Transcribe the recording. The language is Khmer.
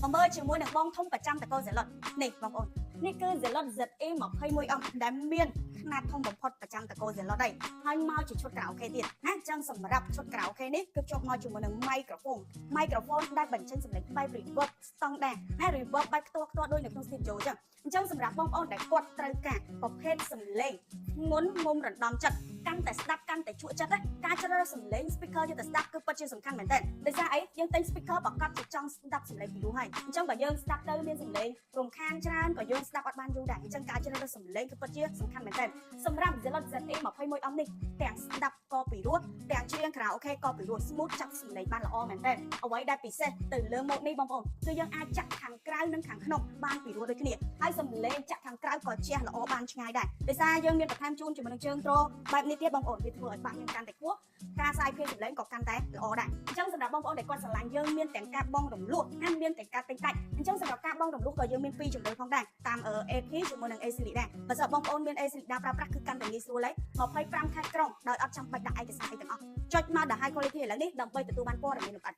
mà mơ chỉ muốn được bong thông và trăm tại cô sẽ lọt này bong ổnนี่คือเซลล์ ZE 21អង្គដែលមានขนาดធំបំផុតប្រចាំតកូ Zelot ដែរហើយមកជាឈុតក្រៅអូខេទៀតណាអញ្ចឹងសម្រាប់ឈុតក្រៅអូខេនេះគឺជាប់មកជាមួយនឹង microphone ដែលបញ្ចេញសំឡេងបែប reverb ស្តង់ដារណា reverb បែបផ្ទាល់ដូចនៅក្នុង studio អញ្ចឹងសម្រាប់បងប្អូនដែលគាត់ត្រូវការប្រភេទសំឡេងងន់ងុំរំដំចិត្តកាន់តែស្ដាប់កាន់តែជក់ចិត្តការជ្រើសរើសសំឡេង speaker យកទៅស្ដាប់គឺពិតជាសំខាន់មែនទែនដោយសារអីយើងទិញ speaker ប្រកបជាចង់ស្ដាប់សំឡេងពីរោះហើយអញ្ចឹងបើយើងស្ដាប់ទៅមានសំឡេងរំខានច្រើនក៏យើងស្ដាប់អត់បានយូរដែរអញ្ចឹងការជ្រើសរើសសំឡេងគឺពិតជាសំខាន់មែនទែនសម្រាប់ Zelot ZE 21អង្គនេះទាំងស្ដាប់ក៏ពីរោះទាំងច្រៀងក្រៅអូខេក៏ពីរោះ smooth ចាប់សំឡេងបានល្អមែនទែនអ្វីដែលពិសេសទៅលើ mode នេះបងប្អូនគឺយើងអាចចាក់ខាងក្រៅនិងខាងក្នុងបានពីរោះដូចគ្នាហើយសំឡេងចាក់ខាងក្រៅក៏ជះល្អបានឆ្ងាយដែរដោយសារយើងមានបន្ថែមជូនជាមួយនឹងជើងទ្របែបនេះទៀតបងប្អូនវាធ្វើឲ្យបាសយើងកាន់តែខ្ពស់ការសាយភាយសំឡេងក៏កាន់តែល្អដែរអញ្ចឹងសម្រាប់បងប្អូនដែលគាត់ស្រឡាញ់យើងមានទាំងការបង់រំលោះហើយមានទាំងការទិញដាច់អញ្ចឹងសម្រាប់ការបង់រំលោះក៏យើងមានពីរជំរើសផងដែរតាម AP ជាមួយនឹង AC ដែរបើសិនបងប្អូនមាន AC ប្រើប្រាស់គឺកាន់តែងាយស្រួលហើយ25ខែក្រុងដោយអត់ចាំបាច់ដាក់ឯកសារអីទាំងអស់ចុចមកដល់ high quality ឥឡូវនេះដើម្បីទទួលបានព័ត៌មានលម្អិត